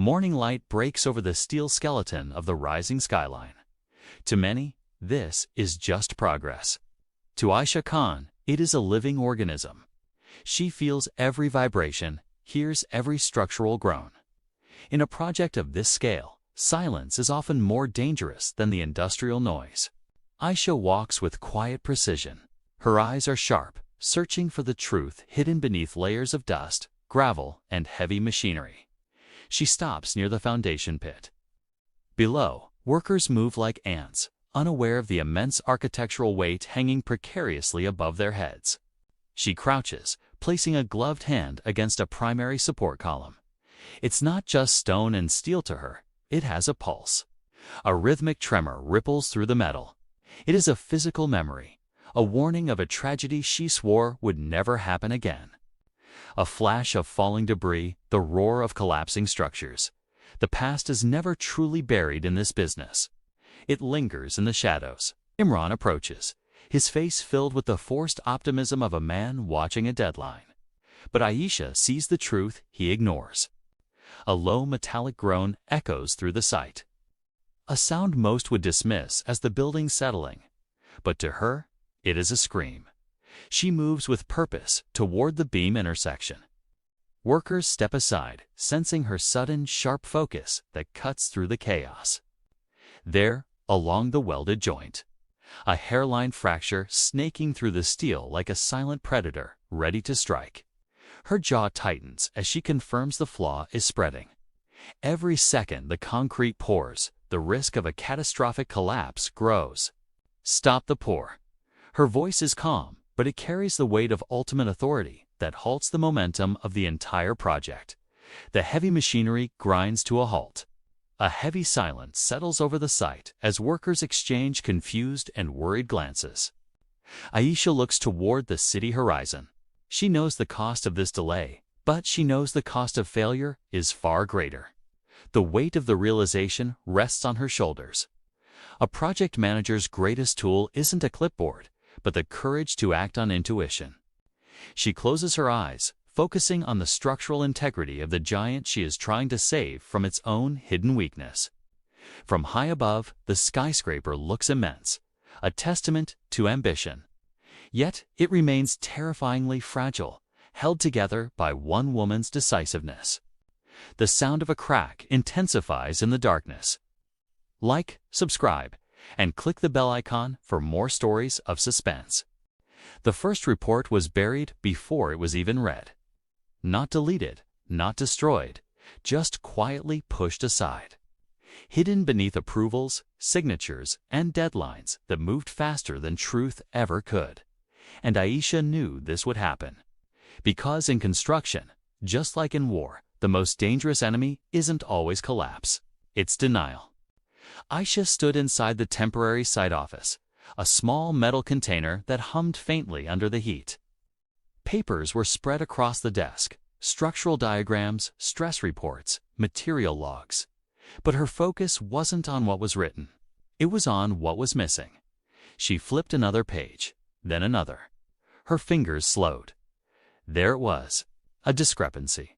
Morning light breaks over the steel skeleton of the rising skyline. To many, this is just progress. To Aisha Khan, it is a living organism. She feels every vibration, hears every structural groan. In a project of this scale, silence is often more dangerous than the industrial noise. Aisha walks with quiet precision. Her eyes are sharp, searching for the truth hidden beneath layers of dust, gravel, and heavy machinery. She stops near the foundation pit. Below, workers move like ants, unaware of the immense architectural weight hanging precariously above their heads. She crouches, placing a gloved hand against a primary support column. It's not just stone and steel to her, it has a pulse. A rhythmic tremor ripples through the metal. It is a physical memory, a warning of a tragedy she swore would never happen again. A flash of falling debris, the roar of collapsing structures. The past is never truly buried in this business. It lingers in the shadows. Imran approaches, his face filled with the forced optimism of a man watching a deadline. But Aisha sees the truth he ignores. A low metallic groan echoes through the site. A sound most would dismiss as the building settling. But to her, it is a scream. She moves with purpose toward the beam intersection. Workers step aside, sensing her sudden, sharp focus that cuts through the chaos. There, along the welded joint, a hairline fracture snaking through the steel like a silent predator, ready to strike. Her jaw tightens as she confirms the flaw is spreading. Every second the concrete pours, the risk of a catastrophic collapse grows. Stop the pour. Her voice is calm, but it carries the weight of ultimate authority that halts the momentum of the entire project. The heavy machinery grinds to a halt. A heavy silence settles over the site as workers exchange confused and worried glances. Aisha looks toward the city horizon. She knows the cost of this delay, but she knows the cost of failure is far greater. The weight of the realization rests on her shoulders. A project manager's greatest tool isn't a clipboard, but the courage to act on intuition. She closes her eyes, focusing on the structural integrity of the giant she is trying to save from its own hidden weakness. From high above, the skyscraper looks immense, a testament to ambition. Yet it remains terrifyingly fragile, held together by one woman's decisiveness. The sound of a crack intensifies in the darkness. Like, subscribe, and click the bell icon for more stories of suspense. The first report was buried before it was even read. Not deleted, not destroyed, just quietly pushed aside. Hidden beneath approvals, signatures, and deadlines that moved faster than truth ever could. And Aisha knew this would happen. Because in construction, just like in war, the most dangerous enemy isn't always collapse, it's denial. Aisha stood inside the temporary site office, a small metal container that hummed faintly under the heat. Papers were spread across the desk, structural diagrams, stress reports, material logs. But her focus wasn't on what was written. It was on what was missing. She flipped another page, then another. Her fingers slowed. There it was, a discrepancy.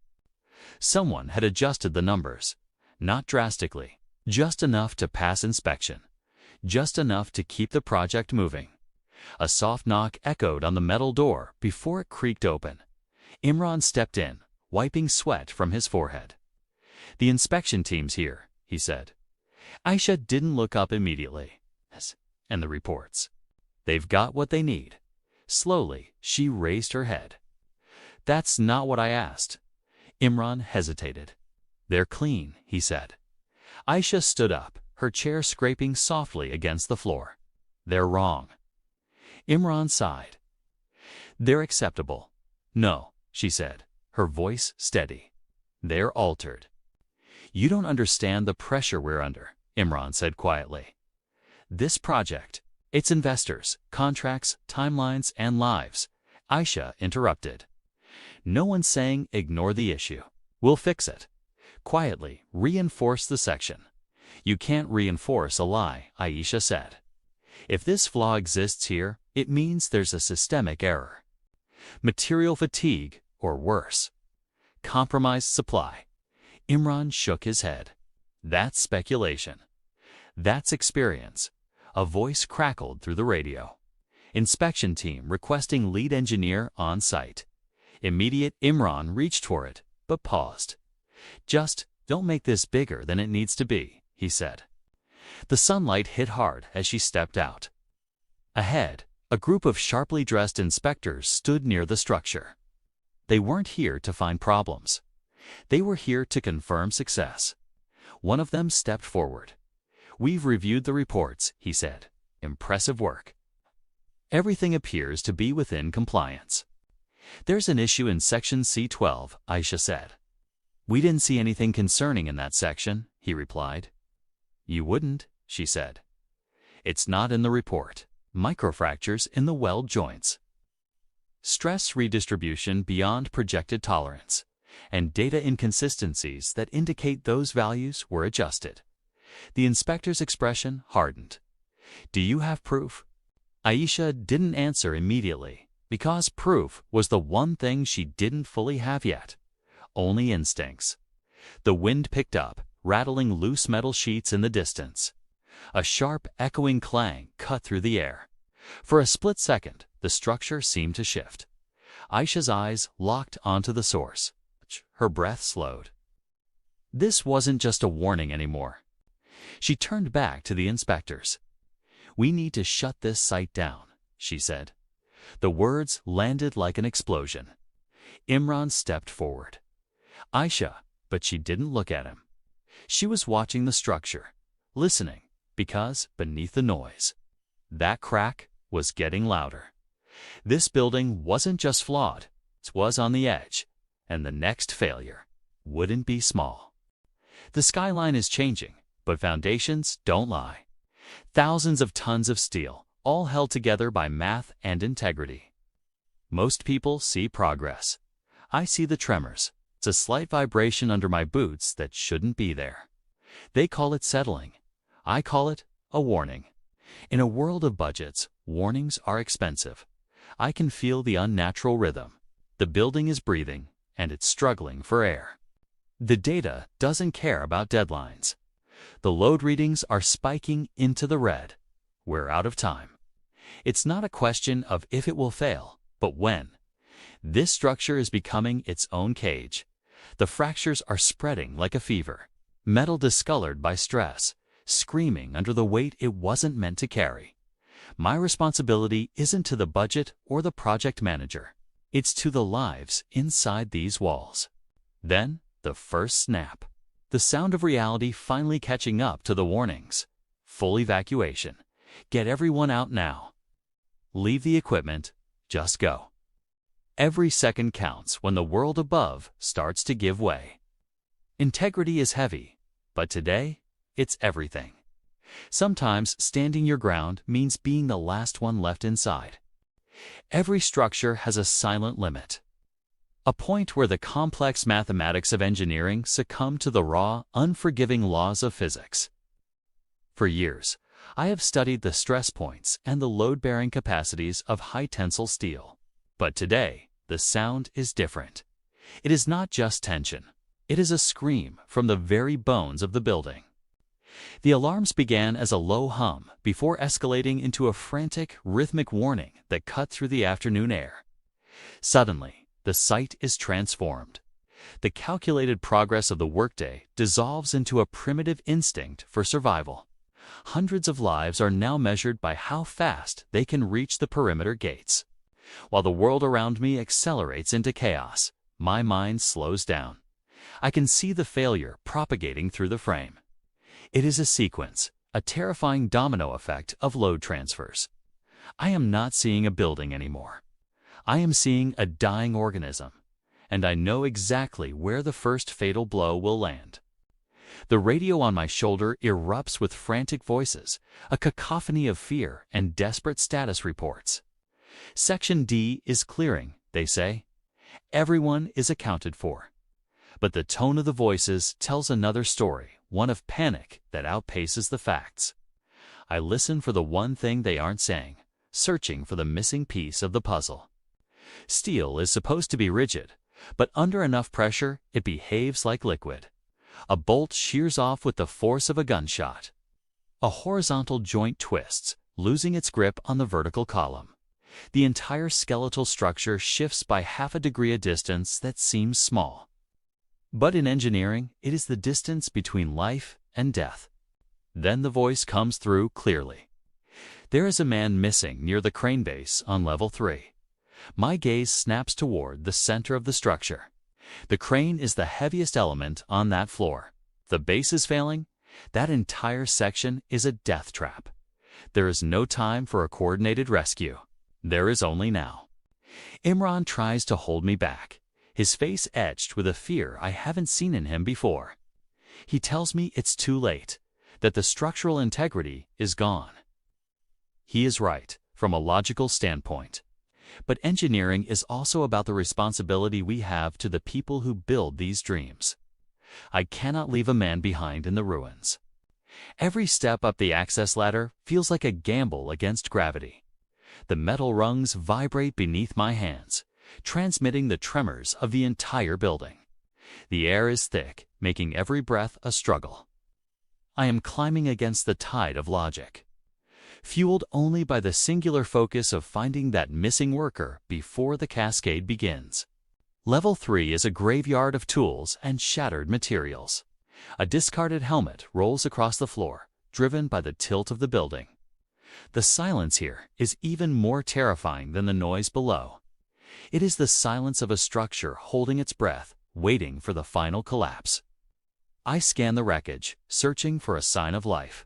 Someone had adjusted the numbers, not drastically, just enough to pass inspection, just enough to keep the project moving. A soft knock echoed on the metal door before it creaked open. Imran stepped in, wiping sweat from his forehead. "The inspection team's here," he said. Aisha didn't look up immediately. And the reports. "They've got what they need." Slowly, she raised her head. "That's not what I asked." Imran hesitated. "They're clean," he said. Aisha stood up, her chair scraping softly against the floor. "They're wrong." Imran sighed. "They're acceptable." "No," she said, her voice steady. "They're altered." "You don't understand the pressure we're under," Imran said quietly. "This project, its investors, contracts, timelines, and lives," Aisha interrupted. "No one's saying ignore the issue. We'll fix it. Quietly, reinforce the section." "You can't reinforce a lie," Aisha said. "If this flaw exists here, it means there's a systemic error. Material fatigue, or worse. Compromised supply. Imran shook his head. That's speculation. That's experience. A voice crackled through the radio. Inspection team requesting lead engineer on site. Immediate Imran reached for it, but paused. Just don't make this bigger than it needs to be, he said. The sunlight hit hard as she stepped out. Ahead, a group of sharply dressed inspectors stood near the structure. They weren't here to find problems. They were here to confirm success. One of them stepped forward. "We've reviewed the reports," he said. "Impressive work. Everything appears to be within compliance." "There's an issue in section C12, Aisha said. "We didn't see anything concerning in that section," he replied. "You wouldn't," she said. "It's not in the report. Microfractures in the weld joints. Stress redistribution beyond projected tolerance, and data inconsistencies that indicate those values were adjusted." The inspector's expression hardened. "Do you have proof?" Aisha didn't answer immediately, because proof was the one thing she didn't fully have yet. Only instincts. The wind picked up, rattling loose metal sheets in the distance. A sharp, echoing clang cut through the air. For a split second, the structure seemed to shift. Aisha's eyes locked onto the source. Her breath slowed. This wasn't just a warning anymore. She turned back to the inspectors. "We need to shut this site down," she said. The words landed like an explosion. Imran stepped forward. Aisha, but she didn't look at him. She was watching the structure, listening, because beneath the noise, that crack was getting louder. This building wasn't just flawed, it was on the edge, and the next failure wouldn't be small. The skyline is changing, but foundations don't lie. Thousands of tons of steel, all held together by math and integrity. Most people see progress. I see the tremors. It's a slight vibration under my boots that shouldn't be there. They call it settling. I call it a warning. In a world of budgets, warnings are expensive. I can feel the unnatural rhythm. The building is breathing, and it's struggling for air. The data doesn't care about deadlines. The load readings are spiking into the red. We're out of time. It's not a question of if it will fail, but when. This structure is becoming its own cage. The fractures are spreading like a fever. Metal discolored by stress, screaming under the weight it wasn't meant to carry. My responsibility isn't to the budget or the project manager. It's to the lives inside these walls. Then, the first snap. The sound of reality finally catching up to the warnings. Full evacuation. Get everyone out now. Leave the equipment. Just go. Every second counts when the world above starts to give way. Integrity is heavy, but today, it's everything. Sometimes standing your ground means being the last one left inside. Every structure has a silent limit. A point where the complex mathematics of engineering succumb to the raw, unforgiving laws of physics. For years, I have studied the stress points and the load-bearing capacities of high-tensile steel. But today, the sound is different. It is not just tension. It is a scream from the very bones of the building. The alarms began as a low hum before escalating into a frantic, rhythmic warning that cut through the afternoon air. Suddenly, the site is transformed. The calculated progress of the workday dissolves into a primitive instinct for survival. Hundreds of lives are now measured by how fast they can reach the perimeter gates. While the world around me accelerates into chaos, my mind slows down. I can see the failure propagating through the frame. It is a sequence, a terrifying domino effect of load transfers. I am not seeing a building anymore. I am seeing a dying organism, and I know exactly where the first fatal blow will land. The radio on my shoulder erupts with frantic voices, a cacophony of fear and desperate status reports. Section D is clearing, they say. Everyone is accounted for. But the tone of the voices tells another story, one of panic that outpaces the facts. I listen for the one thing they aren't saying, searching for the missing piece of the puzzle. Steel is supposed to be rigid, but under enough pressure, it behaves like liquid. A bolt shears off with the force of a gunshot. A horizontal joint twists, losing its grip on the vertical column. The entire skeletal structure shifts by half a degree a distance that seems small. But in engineering, it is the distance between life and death. Then the voice comes through clearly. There is a man missing near the crane base on level 3. My gaze snaps toward the center of the structure. The crane is the heaviest element on that floor. The base is failing. That entire section is a death trap. There is no time for a coordinated rescue. There is only now. Imran tries to hold me back, his face etched with a fear I haven't seen in him before. He tells me it's too late, that the structural integrity is gone. He is right, from a logical standpoint. But engineering is also about the responsibility we have to the people who build these dreams. I cannot leave a man behind in the ruins. Every step up the access ladder feels like a gamble against gravity. The metal rungs vibrate beneath my hands, transmitting the tremors of the entire building. The air is thick, making every breath a struggle. I am climbing against the tide of logic, fueled only by the singular focus of finding that missing worker before the cascade begins. Level 3 is a graveyard of tools and shattered materials. A discarded helmet rolls across the floor, driven by the tilt of the building. The silence here is even more terrifying than the noise below. It is the silence of a structure holding its breath, waiting for the final collapse. I scan the wreckage, searching for a sign of life.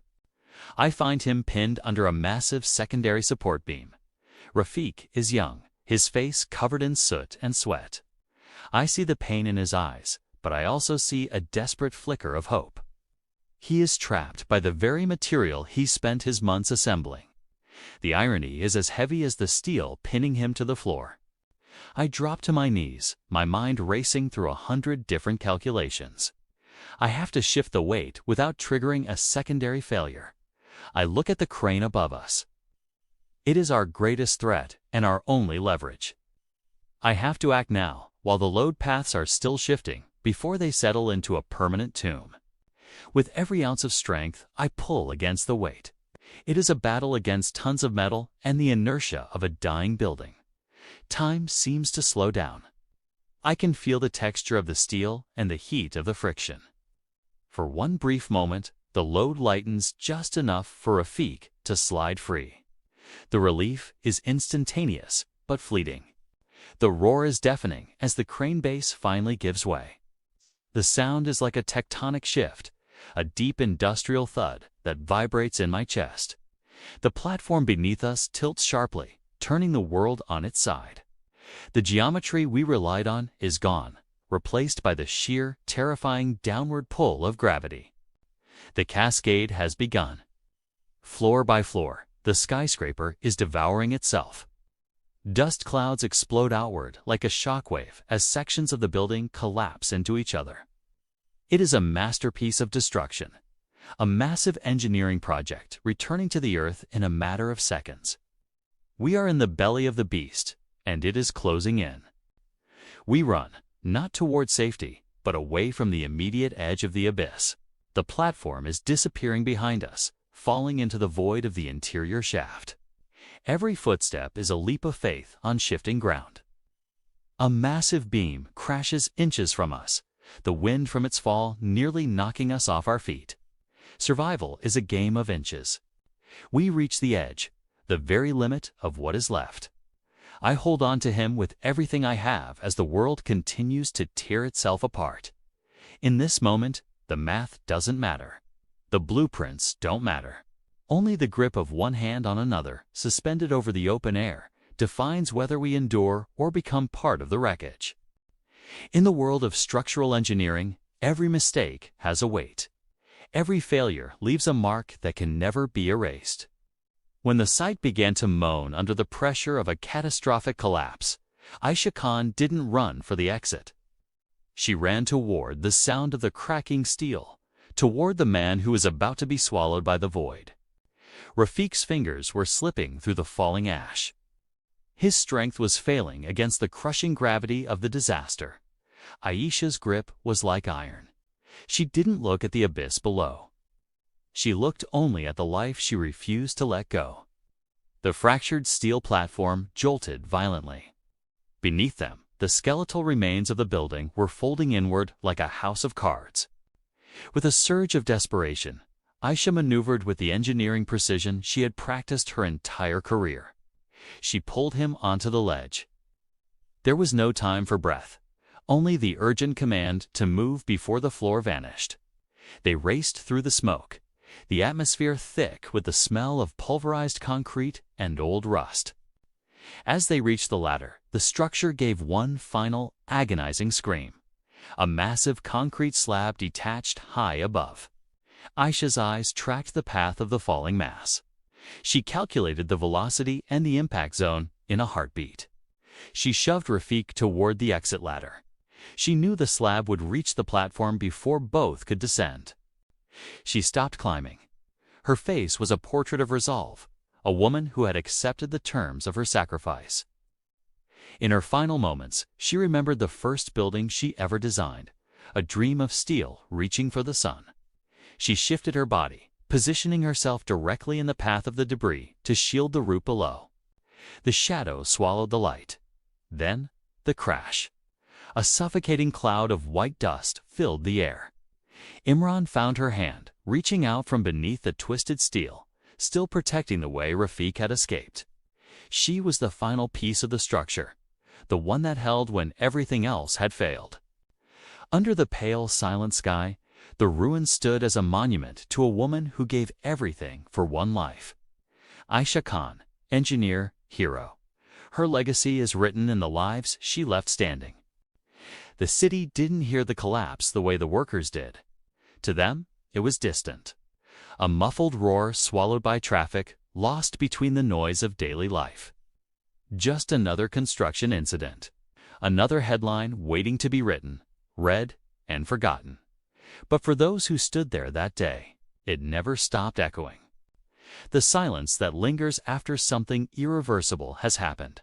I find him pinned under a massive secondary support beam. Rafik is young, his face covered in soot and sweat. I see the pain in his eyes, but I also see a desperate flicker of hope. He is trapped by the very material he spent his months assembling. The irony is as heavy as the steel pinning him to the floor. I drop to my knees, my mind racing through 100 different calculations. I have to shift the weight without triggering a secondary failure. I look at the crane above us. It is our greatest threat and our only leverage. I have to act now, while the load paths are still shifting, before they settle into a permanent tomb. With every ounce of strength, I pull against the weight. It is a battle against tons of metal and the inertia of a dying building. Time seems to slow down. I can feel the texture of the steel and the heat of the friction. For one brief moment, the load lightens just enough for Rafik to slide free. The relief is instantaneous, but fleeting. The roar is deafening as the crane base finally gives way. The sound is like a tectonic shift, a deep industrial thud that vibrates in my chest. The platform beneath us tilts sharply, turning the world on its side. The geometry we relied on is gone, replaced by the sheer, terrifying downward pull of gravity. The cascade has begun. Floor by floor, the skyscraper is devouring itself. Dust clouds explode outward like a shockwave as sections of the building collapse into each other. It is a masterpiece of destruction, a massive engineering project returning to the earth in a matter of seconds. We are in the belly of the beast, and it is closing in. We run, not toward safety, but away from the immediate edge of the abyss. The platform is disappearing behind us, falling into the void of the interior shaft. Every footstep is a leap of faith on shifting ground. A massive beam crashes inches from us, the wind from its fall nearly knocking us off our feet. Survival is a game of inches. We reach the edge, the very limit of what is left. I hold on to him with everything I have as the world continues to tear itself apart. In this moment, the math doesn't matter. The blueprints don't matter. Only the grip of one hand on another, suspended over the open air, defines whether we endure or become part of the wreckage. In the world of structural engineering, every mistake has a weight. Every failure leaves a mark that can never be erased. When the site began to moan under the pressure of a catastrophic collapse, Aisha Khan didn't run for the exit. She ran toward the sound of the cracking steel, toward the man who was about to be swallowed by the void. Rafik's fingers were slipping through the falling ash. His strength was failing against the crushing gravity of the disaster. Aisha's grip was like iron. She didn't look at the abyss below. She looked only at the life she refused to let go. The fractured steel platform jolted violently. Beneath them, the skeletal remains of the building were folding inward like a house of cards. With a surge of desperation, Aisha maneuvered with the engineering precision she had practiced her entire career. She pulled him onto the ledge. There was no time for breath, only the urgent command to move before the floor vanished. They raced through the smoke, the atmosphere thick with the smell of pulverized concrete and old rust. As they reached the ladder, the structure gave one final, agonizing scream. A massive concrete slab detached high above. Aisha's eyes tracked the path of the falling mass. She calculated the velocity and the impact zone in a heartbeat. She shoved Rafik toward the exit ladder. She knew the slab would reach the platform before both could descend. She stopped climbing. Her face was a portrait of resolve, a woman who had accepted the terms of her sacrifice. In her final moments, she remembered the first building she ever designed, a dream of steel reaching for the sun. She shifted her body, positioning herself directly in the path of the debris to shield the root below. The shadow swallowed the light. Then, the crash. A suffocating cloud of white dust filled the air. Imran found her hand, reaching out from beneath the twisted steel, still protecting the way Rafik had escaped. She was the final piece of the structure, the one that held when everything else had failed. Under the pale, silent sky, the ruin stood as a monument to a woman who gave everything for one life. Aisha Khan, engineer, hero. Her legacy is written in the lives she left standing. The city didn't hear the collapse the way the workers did. To them, it was distant. A muffled roar swallowed by traffic, lost between the noise of daily life. Just another construction incident. Another headline waiting to be written, read, and forgotten. But for those who stood there that day, it never stopped echoing. The silence that lingers after something irreversible has happened.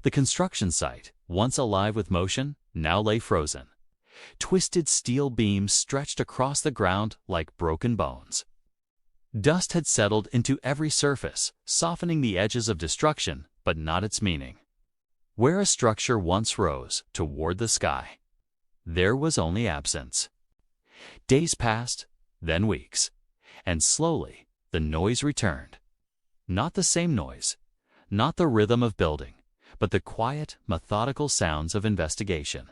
The construction site, once alive with motion, now lay frozen. Twisted steel beams stretched across the ground like broken bones. Dust had settled into every surface, softening the edges of destruction, but not its meaning. Where a structure once rose toward the sky, there was only absence. Days passed, then weeks, and slowly the noise returned. Not the same noise, not the rhythm of building, but the quiet, methodical sounds of investigation.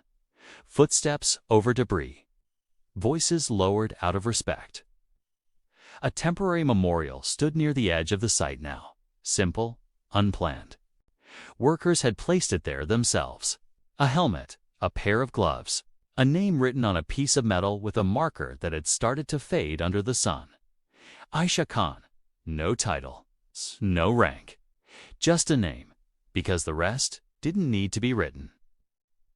Footsteps over debris. Voices lowered out of respect. A temporary memorial stood near the edge of the site now, simple, unplanned. Workers had placed it there themselves. A helmet, a pair of gloves, a name written on a piece of metal with a marker that had started to fade under the sun. Aisha Khan, no title, no rank, just a name, because the rest didn't need to be written.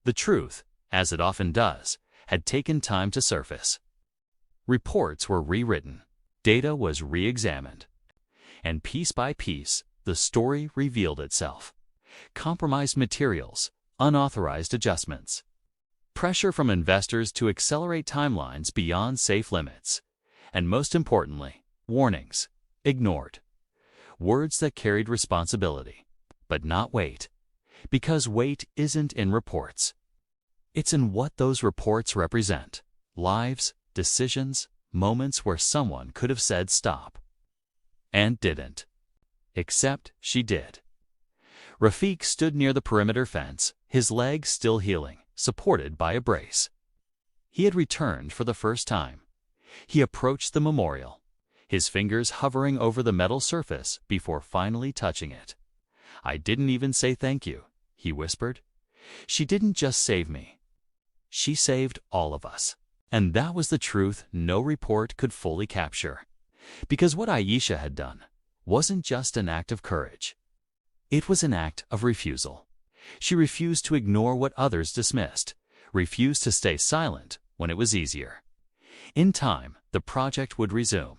The truth, as it often does, had taken time to surface. Reports were rewritten, data was re-examined, and piece by piece, the story revealed itself. Compromised materials, unauthorized adjustments. Pressure from investors to accelerate timelines beyond safe limits. And most importantly, warnings, ignored. Words that carried responsibility, but not weight. Because weight isn't in reports. It's in what those reports represent. Lives, decisions, moments where someone could have said stop. And didn't. Except she did. Rafik stood near the perimeter fence, his leg still healing, supported by a brace. He had returned for the first time. He approached the memorial, his fingers hovering over the metal surface before finally touching it. "I didn't even say thank you," he whispered. "She didn't just save me. She saved all of us." And that was the truth no report could fully capture. Because what Aisha had done wasn't just an act of courage. It was an act of refusal. She refused to ignore what others dismissed, refused to stay silent when it was easier. In time, the project would resume.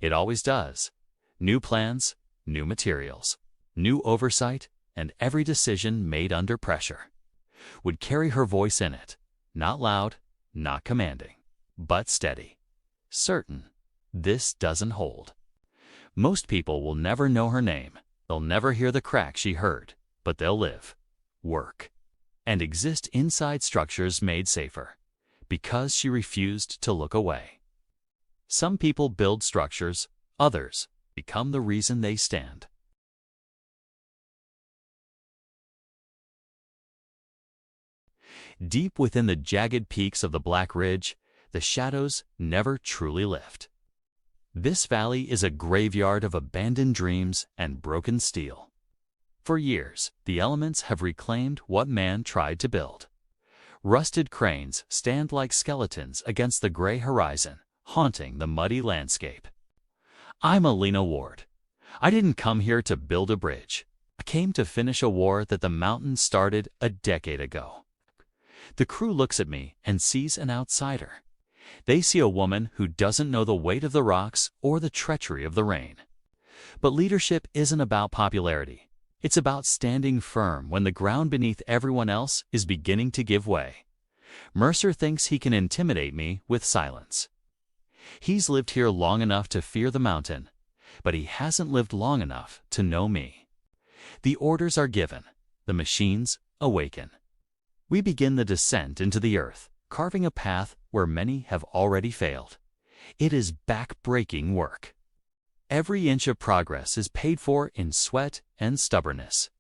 It always does. New plans, new materials, new oversight, and every decision made under pressure would carry her voice in it, not loud, not commanding, but steady. Certain. This doesn't hold. Most people will never know her name. They'll never hear the crack she heard, but they'll live, work, and exist inside structures made safer, because she refused to look away. Some people build structures, others become the reason they stand. Deep within the jagged peaks of the Black Ridge, the shadows never truly lift. This valley is a graveyard of abandoned dreams and broken steel. For years, the elements have reclaimed what man tried to build. Rusted cranes stand like skeletons against the gray horizon, haunting the muddy landscape. I'm Alina Ward. I didn't come here to build a bridge. I came to finish a war that the mountains started a decade ago. The crew looks at me and sees an outsider. They see a woman who doesn't know the weight of the rocks or the treachery of the rain. But leadership isn't about popularity. It's about standing firm when the ground beneath everyone else is beginning to give way. Mercer thinks he can intimidate me with silence. He's lived here long enough to fear the mountain, but he hasn't lived long enough to know me. The orders are given. The machines awaken. We begin the descent into the earth, carving a path where many have already failed. It is back-breaking work. Every inch of progress is paid for in sweat and stubbornness.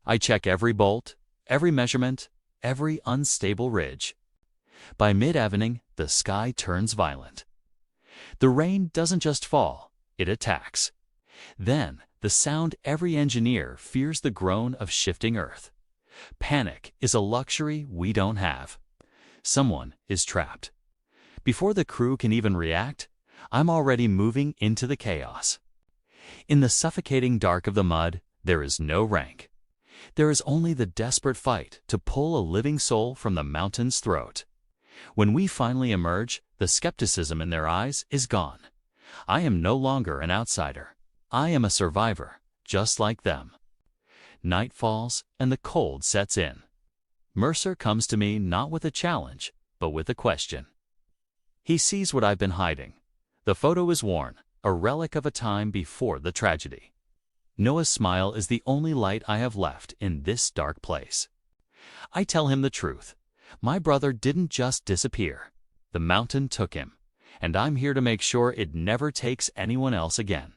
I check every bolt, every measurement, every unstable ridge. By mid-evening, the sky turns violent. The rain doesn't just fall, it attacks. Then, the sound every engineer fears, the groan of shifting earth. Panic is a luxury we don't have. Someone is trapped. Before the crew can even react, I'm already moving into the chaos. In the suffocating dark of the mud, there is no rank. There is only the desperate fight to pull a living soul from the mountain's throat. When we finally emerge, the skepticism in their eyes is gone. I am no longer an outsider. I am a survivor, just like them. Night falls and the cold sets in. Mercer comes to me not with a challenge, but with a question. He sees what I've been hiding. The photo is worn, a relic of a time before the tragedy. Noah's smile is the only light I have left in this dark place. I tell him the truth. My brother didn't just disappear. The mountain took him, and I'm here to make sure it never takes anyone else again.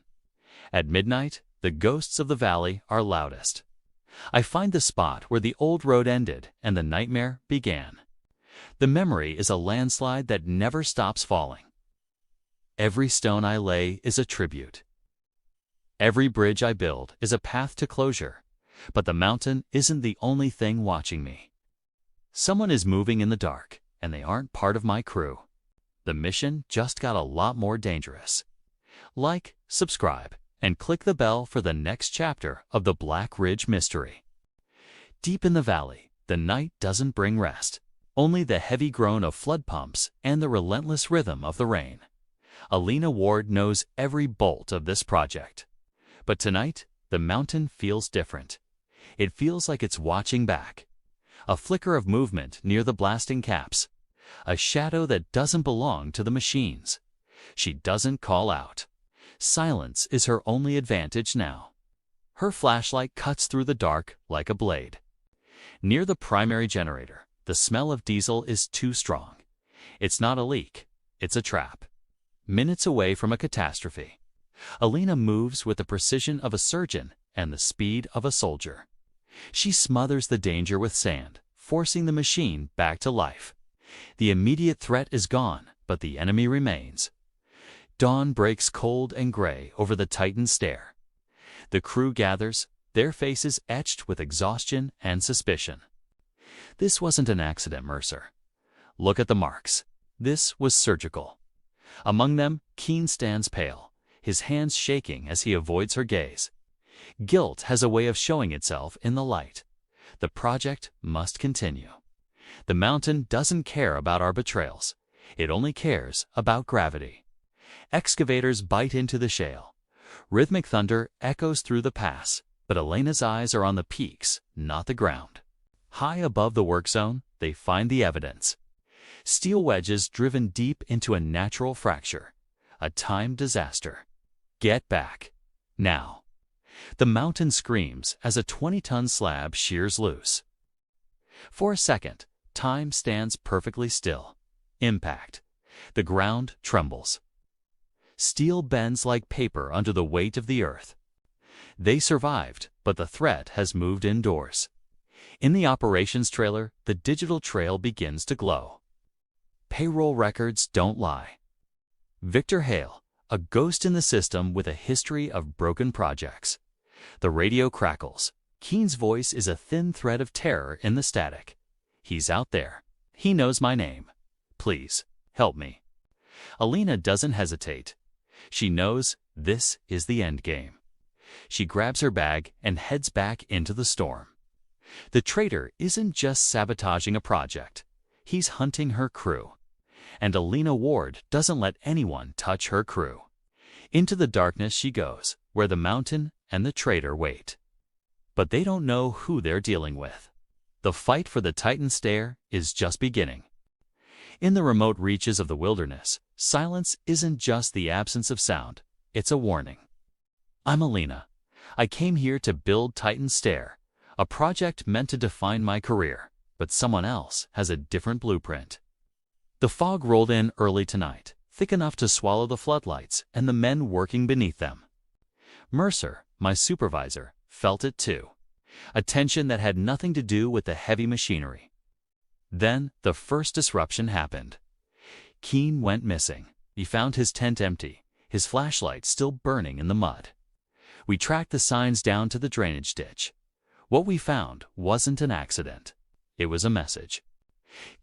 At midnight, the ghosts of the valley are loudest. I find the spot where the old road ended and the nightmare began. The memory is a landslide that never stops falling. Every stone I lay is a tribute. Every bridge I build is a path to closure, but the mountain isn't the only thing watching me. Someone is moving in the dark, and they aren't part of my crew. The mission just got a lot more dangerous. Like, subscribe, and click the bell for the next chapter of the Black Ridge mystery. Deep in the valley, the night doesn't bring rest, only the heavy groan of flood pumps and the relentless rhythm of the rain. Alina Ward knows every bolt of this project. But tonight, the mountain feels different. It feels like it's watching back. A flicker of movement near the blasting caps. A shadow that doesn't belong to the machines. She doesn't call out. Silence is her only advantage now. Her flashlight cuts through the dark like a blade. Near the primary generator, the smell of diesel is too strong. It's not a leak, it's a trap. Minutes away from a catastrophe, Alina moves with the precision of a surgeon and the speed of a soldier. She smothers the danger with sand, forcing the machine back to life. The immediate threat is gone, but the enemy remains. Dawn breaks cold and gray over the Titan stare. The crew gathers, their faces etched with exhaustion and suspicion. This wasn't an accident, Mercer. Look at the marks. This was surgical. Among them, Keene stands pale, his hands shaking as he avoids her gaze. Guilt has a way of showing itself in the light. The project must continue. The mountain doesn't care about our betrayals. It only cares about gravity. Excavators bite into the shale. Rhythmic thunder echoes through the pass, but Alina's eyes are on the peaks, not the ground. High above the work zone, they find the evidence. Steel wedges driven deep into a natural fracture. A timed disaster. Get back. Now. The mountain screams as a 20-ton slab shears loose. For a second, time stands perfectly still. Impact. The ground trembles. Steel bends like paper under the weight of the earth. They survived, but the threat has moved indoors. In the operations trailer, the digital trail begins to glow. Payroll records don't lie. Victor Hale, a ghost in the system with a history of broken projects. The radio crackles. Keen's voice is a thin thread of terror in the static. He's out there. He knows my name. Please, help me. Alina doesn't hesitate. She knows this is the end game. She grabs her bag and heads back into the storm. The traitor isn't just sabotaging a project. He's hunting her crew. And Alina Ward doesn't let anyone touch her crew. Into the darkness she goes, where the mountain and the traitor wait. But they don't know who they're dealing with. The fight for the Titan Stair is just beginning. In the remote reaches of the wilderness, silence isn't just the absence of sound, it's a warning. I'm Alina. I came here to build Titan Stair, a project meant to define my career, but someone else has a different blueprint. The fog rolled in early tonight, thick enough to swallow the floodlights and the men working beneath them. Mercer, my supervisor, felt it too, a tension that had nothing to do with the heavy machinery. Then the first disruption happened. Keen went missing. He found his tent empty, his flashlight still burning in the mud. We tracked the signs down to the drainage ditch. What we found wasn't an accident. It was a message.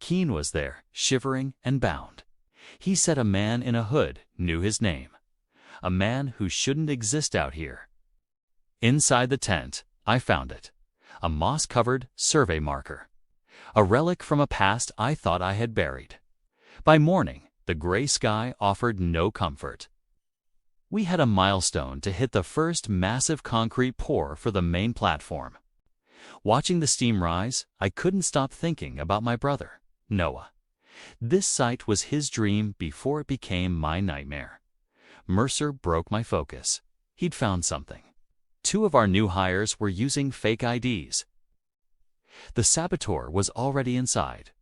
Keen was there, shivering and bound. He said a man in a hood knew his name. A man who shouldn't exist out here. Inside the tent, I found it. A moss-covered survey marker. A relic from a past I thought I had buried. By morning, the gray sky offered no comfort. We had a milestone to hit the first massive concrete pour for the main platform. Watching the steam rise, I couldn't stop thinking about my brother, Noah. This site was his dream before it became my nightmare. Mercer broke my focus. He'd found something. 2 of our new hires were using fake IDs. The saboteur was already inside.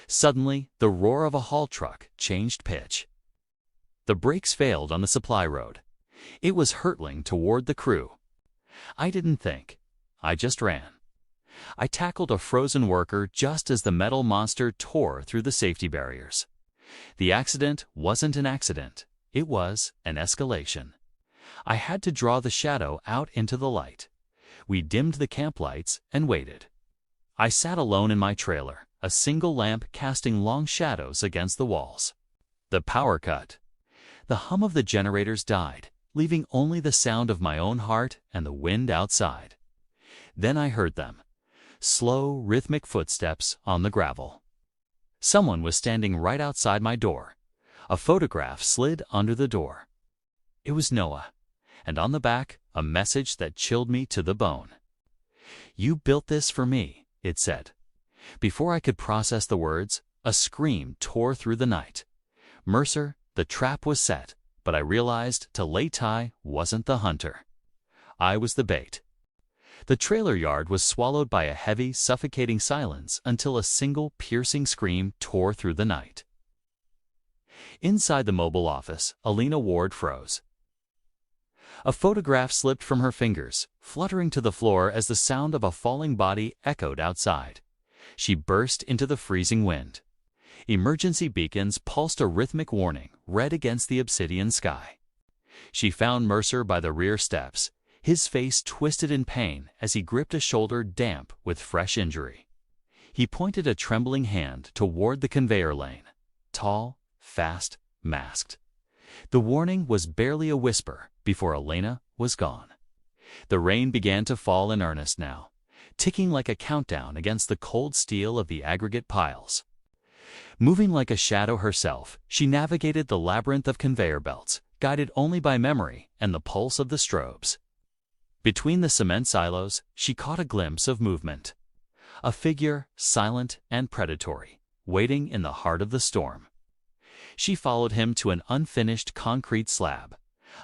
Suddenly, the roar of a haul truck changed pitch. The brakes failed on the supply road. It was hurtling toward the crew. I didn't think. I just ran. I tackled a frozen worker just as the metal monster tore through the safety barriers. The accident wasn't an accident. It was an escalation. I had to draw the shadow out into the light. We dimmed the camp lights and waited. I sat alone in my trailer, a single lamp casting long shadows against the walls. The power cut. The hum of the generators died, leaving only the sound of my own heart and the wind outside. Then I heard them. Slow, rhythmic footsteps on the gravel. Someone was standing right outside my door. A photograph slid under the door. It was Noah, and on the back, a message that chilled me to the bone. "You built this for me," it said. Before I could process the words, a scream tore through the night. Mercer, the trap was set, but I realized Talay wasn't the hunter. I was the bait. The trailer yard was swallowed by a heavy, suffocating silence until a single piercing scream tore through the night. Inside the mobile office, Alina Ward froze. A photograph slipped from her fingers, fluttering to the floor as the sound of a falling body echoed outside. She burst into the freezing wind. Emergency beacons pulsed a rhythmic warning, red against the obsidian sky. She found Mercer by the rear steps, his face twisted in pain as he gripped a shoulder damp with fresh injury. He pointed a trembling hand toward the conveyor lane. Tall, fast, masked. The warning was barely a whisper before Alina was gone. The rain began to fall in earnest now, ticking like a countdown against the cold steel of the aggregate piles. Moving like a shadow herself, she navigated the labyrinth of conveyor belts, guided only by memory and the pulse of the strobes. Between the cement silos, she caught a glimpse of movement. A figure, silent and predatory, waiting in the heart of the storm. She followed him to an unfinished concrete slab,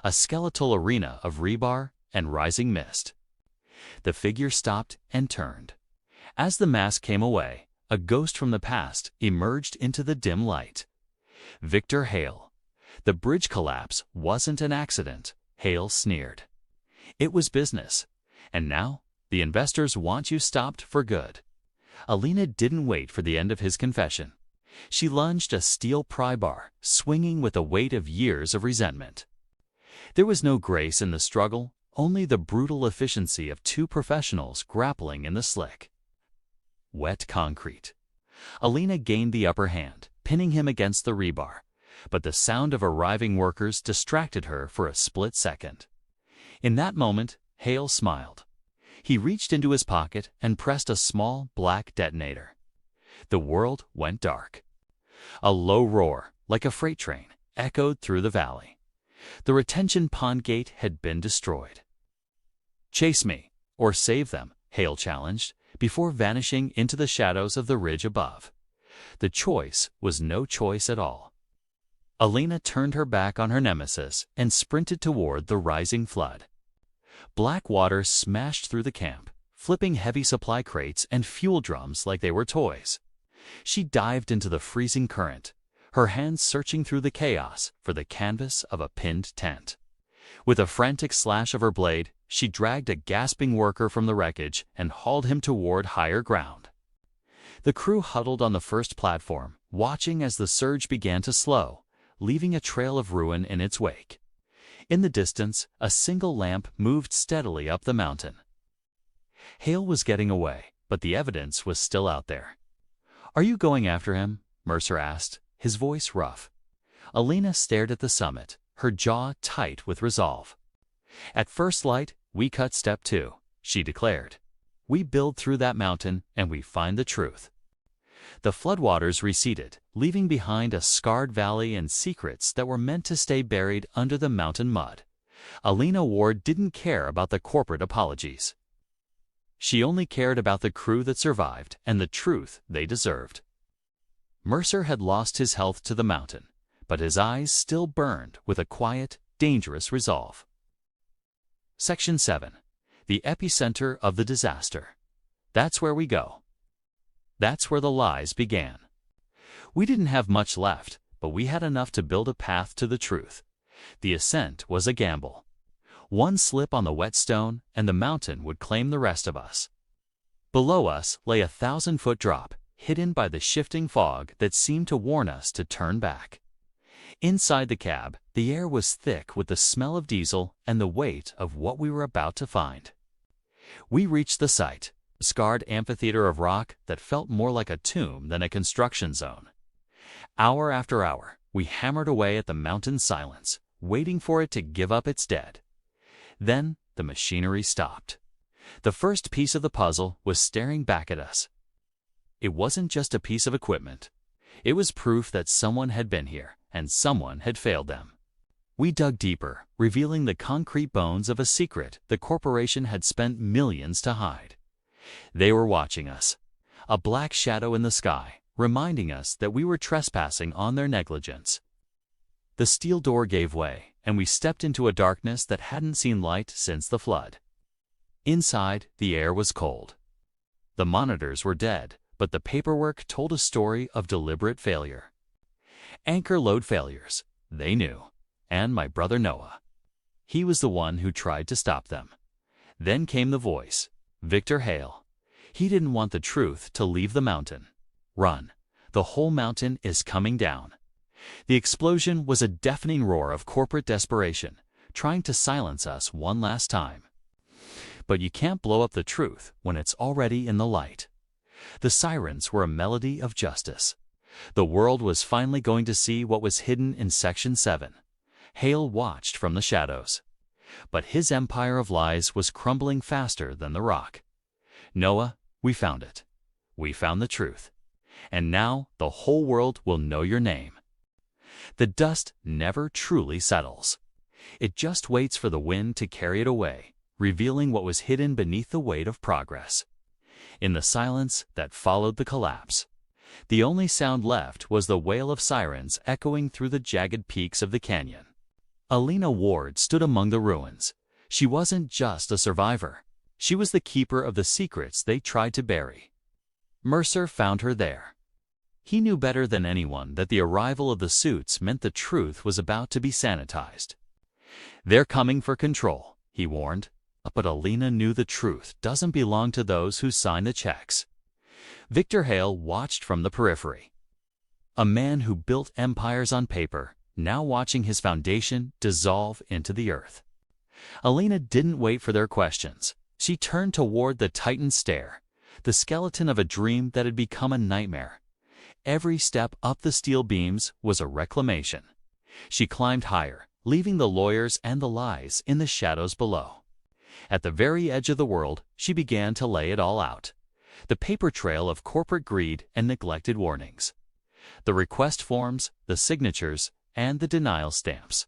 a skeletal arena of rebar and rising mist. The figure stopped and turned. As the mask came away, a ghost from the past emerged into the dim light. Victor Hale. The bridge collapse wasn't an accident, Hale sneered. It was business. And now, the investors want you stopped for good. Alina didn't wait for the end of his confession. She lunged a steel pry bar, swinging with the weight of years of resentment. There was no grace in the struggle, only the brutal efficiency of two professionals grappling in the slick, wet concrete. Alina gained the upper hand, pinning him against the rebar, but the sound of arriving workers distracted her for a split second. In that moment, Hale smiled. He reached into his pocket and pressed a small black detonator. The world went dark. A low roar, like a freight train, echoed through the valley. The retention pond gate had been destroyed. "Chase me, or save them," Hale challenged, before vanishing into the shadows of the ridge above. The choice was no choice at all. Alina turned her back on her nemesis and sprinted toward the rising flood. Black water smashed through the camp, flipping heavy supply crates and fuel drums like they were toys. She dived into the freezing current, her hands searching through the chaos for the canvas of a pinned tent. With a frantic slash of her blade, she dragged a gasping worker from the wreckage and hauled him toward higher ground. The crew huddled on the first platform, watching as the surge began to slow, leaving a trail of ruin in its wake. In the distance, a single lamp moved steadily up the mountain. Hale was getting away, but the evidence was still out there. "Are you going after him?" Mercer asked, his voice rough. Alina stared at the summit, her jaw tight with resolve. "At first light, we cut step 2, she declared. "We build through that mountain and we find the truth." The floodwaters receded, leaving behind a scarred valley and secrets that were meant to stay buried under the mountain mud. Alina Ward didn't care about the corporate apologies. She only cared about the crew that survived and the truth they deserved. Mercer had lost his health to the mountain, but his eyes still burned with a quiet, dangerous resolve. Section 7. The epicenter of the disaster. That's where we go. That's where the lies began. We didn't have much left, but we had enough to build a path to the truth. The ascent was a gamble. One slip on the wet stone, and the mountain would claim the rest of us. Below us lay a 1,000-foot drop, hidden by the shifting fog that seemed to warn us to turn back. Inside the cab, the air was thick with the smell of diesel and the weight of what we were about to find. We reached the site, a scarred amphitheater of rock that felt more like a tomb than a construction zone. Hour after hour, we hammered away at the mountain's silence, waiting for it to give up its dead. Then the machinery stopped. The first piece of the puzzle was staring back at us. It wasn't just a piece of equipment. It was proof that someone had been here, and someone had failed them. We dug deeper, revealing the concrete bones of a secret the corporation had spent millions to hide. They were watching us, a black shadow in the sky, reminding us that we were trespassing on their negligence. The steel door gave way, and we stepped into a darkness that hadn't seen light since the flood. Inside, the air was cold. The monitors were dead, but the paperwork told a story of deliberate failure. Anchor load failures, they knew, and my brother Noah. He was the one who tried to stop them. Then came the voice, Victor Hale. He didn't want the truth to leave the mountain. "Run. The whole mountain is coming down." The explosion was a deafening roar of corporate desperation, trying to silence us one last time. But you can't blow up the truth when it's already in the light. The sirens were a melody of justice. The world was finally going to see what was hidden in Section 7. Hale watched from the shadows. But his empire of lies was crumbling faster than the rock. "Noah, we found it. We found the truth. And now the whole world will know your name." The dust never truly settles. It just waits for the wind to carry it away, revealing what was hidden beneath the weight of progress. In the silence that followed the collapse, The only sound left was the wail of sirens echoing through the jagged peaks of the canyon. Alina Ward stood among the ruins. She wasn't just a survivor. She was the keeper of the secrets they tried to bury. Mercer found her there. He knew better than anyone that the arrival of the suits meant the truth was about to be sanitized. "They're coming for control," he warned. But Alina knew the truth doesn't belong to those who sign the checks. Victor Hale watched from the periphery. A man who built empires on paper, now watching his foundation dissolve into the earth. Alina didn't wait for their questions. She turned toward the Titan stair, the skeleton of a dream that had become a nightmare. Every step up the steel beams was a reclamation. She climbed higher, leaving the lawyers and the lies in the shadows below. At the very edge of the world, she began to lay it all out. The paper trail of corporate greed and neglected warnings. The request forms, the signatures, and the denial stamps.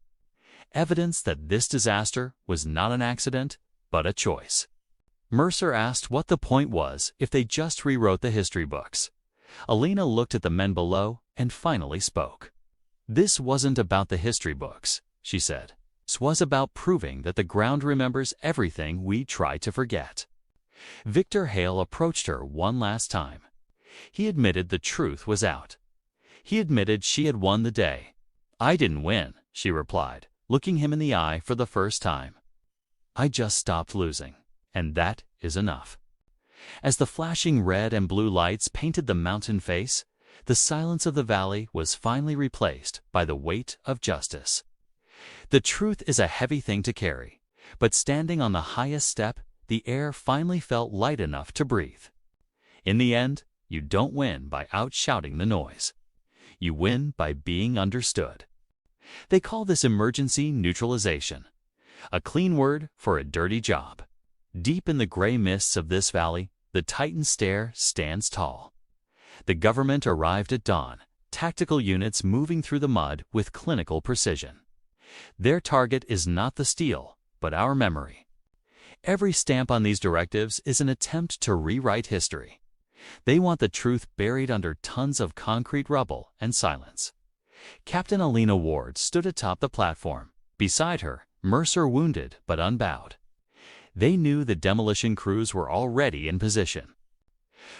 Evidence that this disaster was not an accident, but a choice. Mercer asked what the point was if they just rewrote the history books. Alina looked at the men below and finally spoke. "This wasn't about the history books," she said. "This was about proving that the ground remembers everything we try to forget." Victor Hale approached her one last time. He admitted the truth was out. He admitted she had won the day. "I didn't win," she replied, looking him in the eye for the first time. "I just stopped losing, and that is enough." As the flashing red and blue lights painted the mountain face, the silence of the valley was finally replaced by the weight of justice. The truth is a heavy thing to carry, but standing on the highest step, the air finally felt light enough to breathe. In the end, you don't win by outshouting the noise. You win by being understood. They call this emergency neutralization, a clean word for a dirty job. Deep in the gray mists of this valley, the Titan stair stands tall. The government arrived at dawn, tactical units moving through the mud with clinical precision. Their target is not the steel, but our memory. Every stamp on these directives is an attempt to rewrite history. They want the truth buried under tons of concrete rubble and silence. Captain Alina Ward stood atop the platform. Beside her, Mercer wounded but unbowed. They knew the demolition crews were already in position.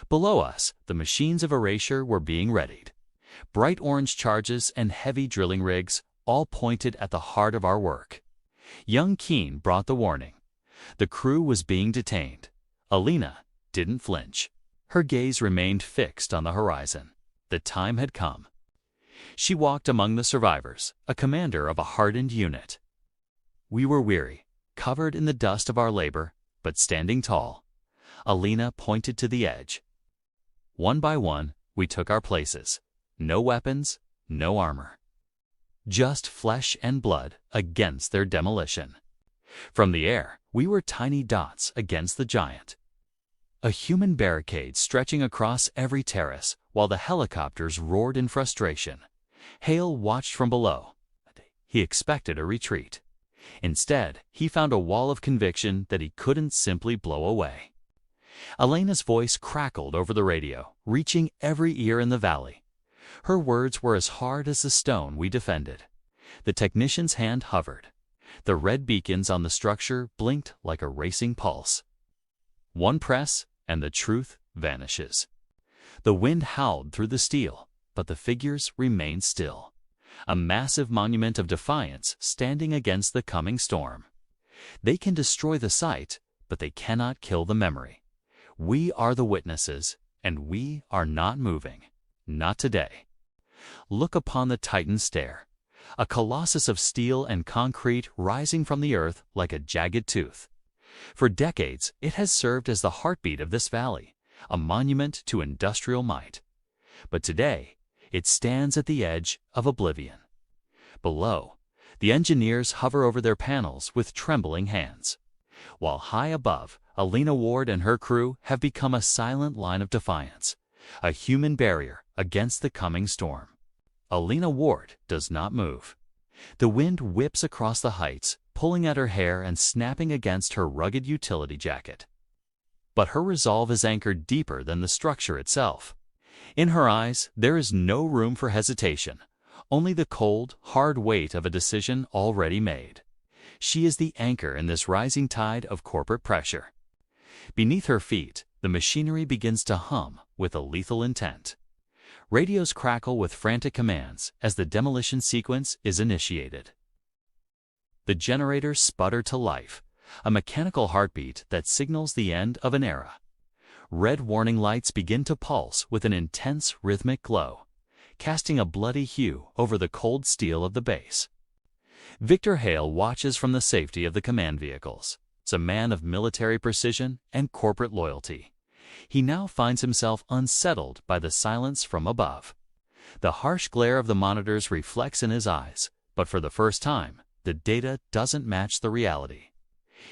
Below us, the machines of erasure were being readied. Bright orange charges and heavy drilling rigs, all pointed at the heart of our work. Young Keene brought the warning. The crew was being detained. Alina didn't flinch. Her gaze remained fixed on the horizon. The time had come. She walked among the survivors, a commander of a hardened unit. We were weary, covered in the dust of our labor, but standing tall. Alina pointed to the edge. One by one, we took our places. No weapons, no armor. Just flesh and blood against their demolition. From the air, we were tiny dots against the giant. A human barricade stretching across every terrace, while the helicopters roared in frustration. Hale watched from below. He expected a retreat. Instead, he found a wall of conviction that he couldn't simply blow away. Alina's voice crackled over the radio, reaching every ear in the valley. Her words were as hard as the stone we defended. The technician's hand hovered. The red beacons on the structure blinked like a racing pulse. One press, and the truth vanishes. The wind howled through the steel, but the figures remained still. A massive monument of defiance standing against the coming storm. They can destroy the site, but they cannot kill the memory. We are the witnesses, and we are not moving. Not today. Look upon the Titan stair, a colossus of steel and concrete rising from the earth like a jagged tooth. For decades, it has served as the heartbeat of this valley, a monument to industrial might. But today, it stands at the edge of oblivion. Below, the engineers hover over their panels with trembling hands, while high above, Alina Ward and her crew have become a silent line of defiance, a human barrier against the coming storm. Alina Ward does not move. The wind whips across the heights, pulling at her hair and snapping against her rugged utility jacket. But her resolve is anchored deeper than the structure itself. In her eyes, there is no room for hesitation, only the cold, hard weight of a decision already made. She is the anchor in this rising tide of corporate pressure. Beneath her feet, the machinery begins to hum with a lethal intent. Radios crackle with frantic commands as the demolition sequence is initiated. The generators sputter to life, a mechanical heartbeat that signals the end of an era. Red warning lights begin to pulse with an intense rhythmic glow, casting a bloody hue over the cold steel of the base. Victor Hale watches from the safety of the command vehicles. It's a man of military precision and corporate loyalty. He now finds himself unsettled by the silence from above. The harsh glare of the monitors reflects in his eyes, but for the first time, the data doesn't match the reality.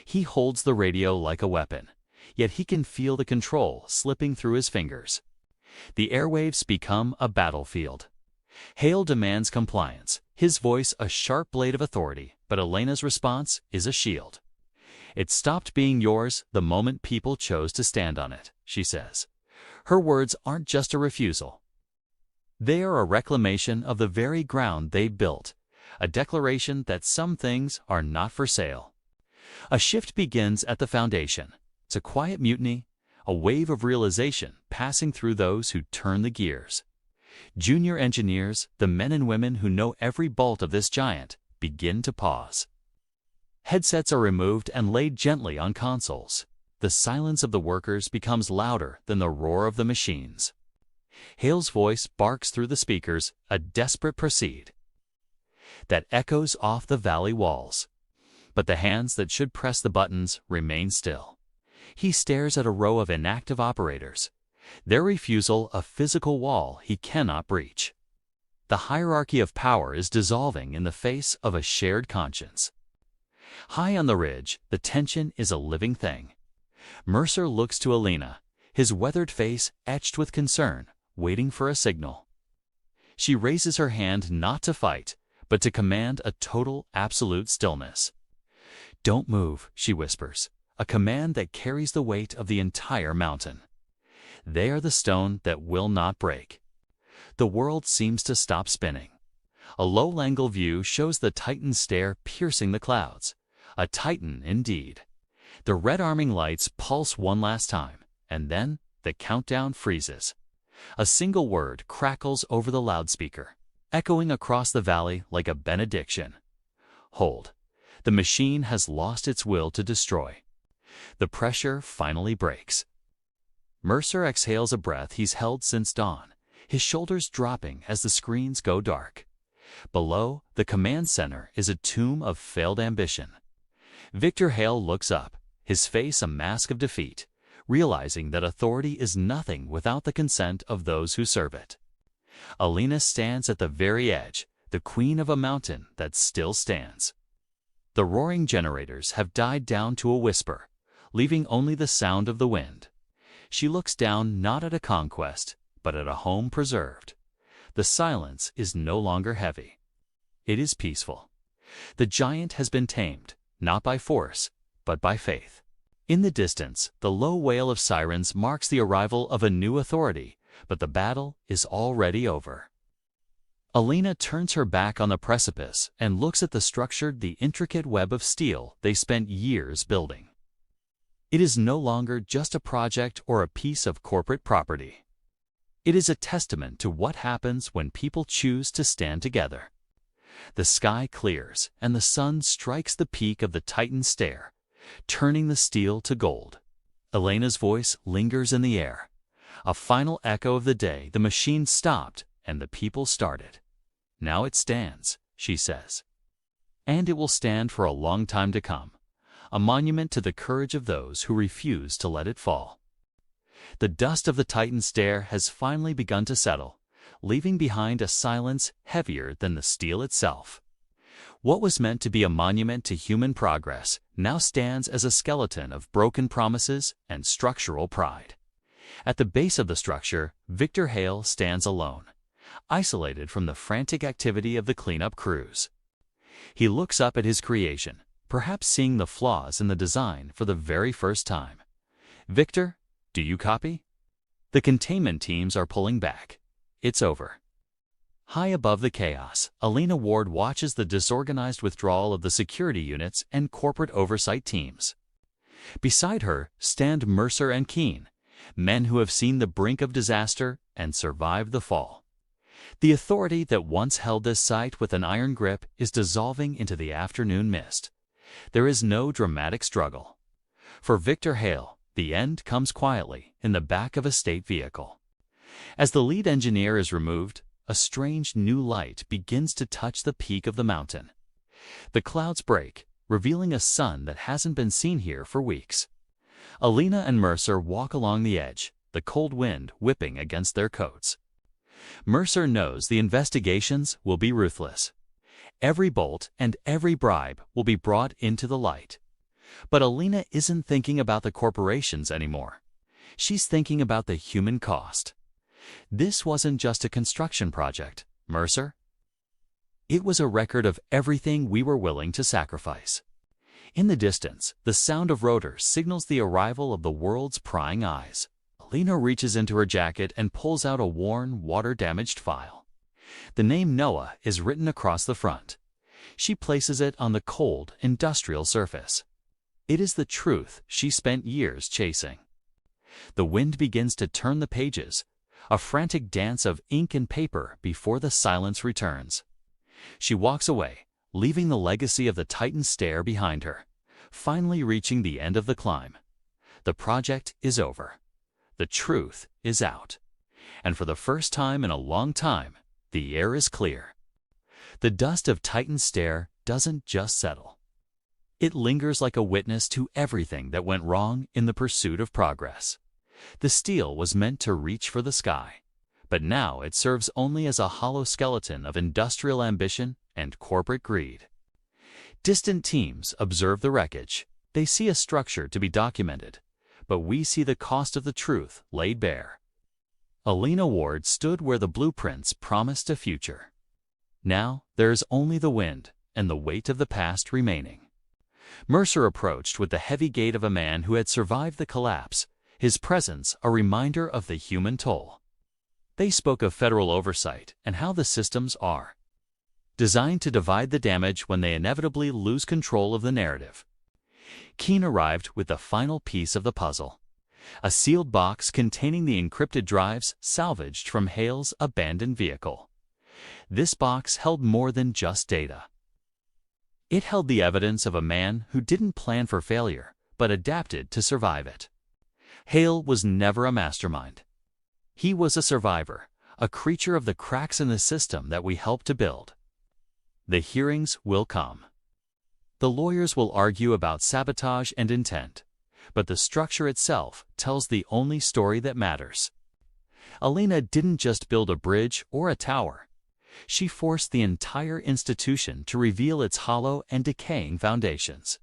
He holds the radio like a weapon, yet he can feel the control slipping through his fingers. The airwaves become a battlefield. Hale demands compliance, his voice a sharp blade of authority, but Elena's response is a shield. "It stopped being yours the moment people chose to stand on it," she says. Her words aren't just a refusal. They are a reclamation of the very ground they built, a declaration that some things are not for sale. A shift begins at the foundation. It's a quiet mutiny, a wave of realization passing through those who turn the gears. Junior engineers, the men and women who know every bolt of this giant, begin to pause. Headsets are removed and laid gently on consoles. The silence of the workers becomes louder than the roar of the machines. Hale's voice barks through the speakers, a desperate proceed that echoes off the valley walls. But the hands that should press the buttons remain still. He stares at a row of inactive operators, their refusal a physical wall he cannot breach. The hierarchy of power is dissolving in the face of a shared conscience. High on the ridge, the tension is a living thing. Mercer looks to Elena, his weathered face etched with concern, waiting for a signal. She raises her hand not to fight, but to command a total, absolute stillness. "Don't move," she whispers, a command that carries the weight of the entire mountain. They are the stone that will not break. The world seems to stop spinning. A low-angle view shows the Titan's stare piercing the clouds. A Titan indeed. The red arming lights pulse one last time, and then the countdown freezes. A single word crackles over the loudspeaker, echoing across the valley like a benediction. Hold. The machine has lost its will to destroy. The pressure finally breaks. Mercer exhales a breath he's held since dawn, his shoulders dropping as the screens go dark. Below, the command center is a tomb of failed ambition. Victor Hale looks up, his face a mask of defeat, realizing that authority is nothing without the consent of those who serve it. Elena stands at the very edge, the queen of a mountain that still stands. The roaring generators have died down to a whisper, leaving only the sound of the wind. She looks down not at a conquest, but at a home preserved. The silence is no longer heavy. It is peaceful. The giant has been tamed, not by force, but by faith. In the distance, the low wail of sirens marks the arrival of a new authority, but the battle is already over. Elena turns her back on the precipice and looks at the intricate web of steel they spent years building. It is no longer just a project or a piece of corporate property. It is a testament to what happens when people choose to stand together. The sky clears, and the sun strikes the peak of the Titan's stare, turning the steel to gold. Elena's voice lingers in the air, a final echo of the day the machine stopped and the people started. "Now it stands," she says. And it will stand for a long time to come, a monument to the courage of those who refuse to let it fall. The dust of the Titan's stare has finally begun to settle, leaving behind a silence heavier than the steel itself. What was meant to be a monument to human progress now stands as a skeleton of broken promises and structural pride. At the base of the structure, Victor Hale stands alone, isolated from the frantic activity of the cleanup crews. He looks up at his creation, perhaps seeing the flaws in the design for the very first time. "Victor, do you copy?" The containment teams are pulling back. It's over. High above the chaos, Alina Ward watches the disorganized withdrawal of the security units and corporate oversight teams. Beside her stand Mercer and Keene, men who have seen the brink of disaster and survived the fall. The authority that once held this site with an iron grip is dissolving into the afternoon mist. There is no dramatic struggle. For Victor Hale, the end comes quietly in the back of a state vehicle. As the lead engineer is removed, a strange new light begins to touch the peak of the mountain. The clouds break, revealing a sun that hasn't been seen here for weeks. Alina and Mercer walk along the edge, the cold wind whipping against their coats. Mercer knows the investigations will be ruthless. Every bolt and every bribe will be brought into the light. But Alina isn't thinking about the corporations anymore. She's thinking about the human cost. This wasn't just a construction project, Mercer. It was a record of everything we were willing to sacrifice. In the distance, the sound of rotors signals the arrival of the world's prying eyes. Alina reaches into her jacket and pulls out a worn, water-damaged file. The name Noah is written across the front. She places it on the cold, industrial surface. It is the truth she spent years chasing. The wind begins to turn the pages, a frantic dance of ink and paper before the silence returns. She walks away, leaving the legacy of the Titan stare behind her, finally reaching the end of the climb. The project is over. The truth is out. And for the first time in a long time, the air is clear. The dust of Titan stare doesn't just settle. It lingers like a witness to everything that went wrong in the pursuit of progress. The steel was meant to reach for the sky, but now it serves only as a hollow skeleton of industrial ambition and corporate greed. Distant teams observe the wreckage. They see a structure to be documented, but we see the cost of the truth laid bare. Alina Ward stood where the blueprints promised a future. Now there is only the wind and the weight of the past remaining. Mercer approached with the heavy gait of a man who had survived the collapse, his presence a reminder of the human toll. They spoke of federal oversight and how the systems are designed to divide the damage when they inevitably lose control of the narrative. Keene arrived with the final piece of the puzzle, a sealed box containing the encrypted drives salvaged from Hale's abandoned vehicle. This box held more than just data. It held the evidence of a man who didn't plan for failure, but adapted to survive it. Hale was never a mastermind. He was a survivor, a creature of the cracks in the system that we helped to build. The hearings will come. The lawyers will argue about sabotage and intent, but the structure itself tells the only story that matters. Alina didn't just build a bridge or a tower. She forced the entire institution to reveal its hollow and decaying foundations.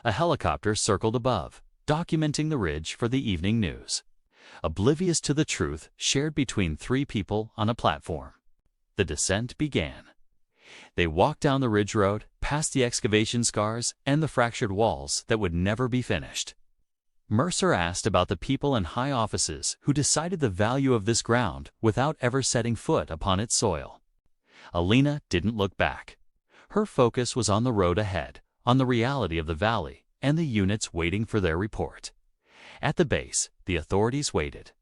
A helicopter circled above, documenting the ridge for the evening news, oblivious to the truth shared between three people on a platform. The descent began. They walked down the ridge road, past the excavation scars and the fractured walls that would never be finished. Mercer asked about the people in high offices who decided the value of this ground without ever setting foot upon its soil. Alina didn't look back. Her focus was on the road ahead, on the reality of the valley and the units waiting for their report. At the base, the authorities waited.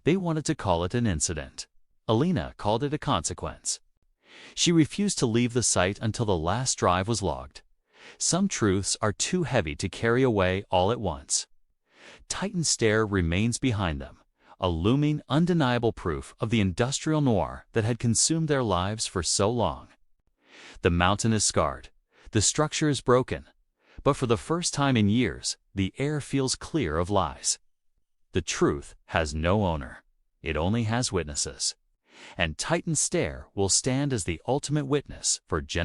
They wanted to call it an incident. Alina called it a consequence. She refused to leave the site until the last drive was logged. Some truths are too heavy to carry away all at once. Titan stare remains behind them, a looming, undeniable proof of the industrial noir that had consumed their lives for so long. The mountain is scarred. The structure is broken. But for the first time in years, the air feels clear of lies. The truth has no owner. It only has witnesses. And Titan stare will stand as the ultimate witness for generations.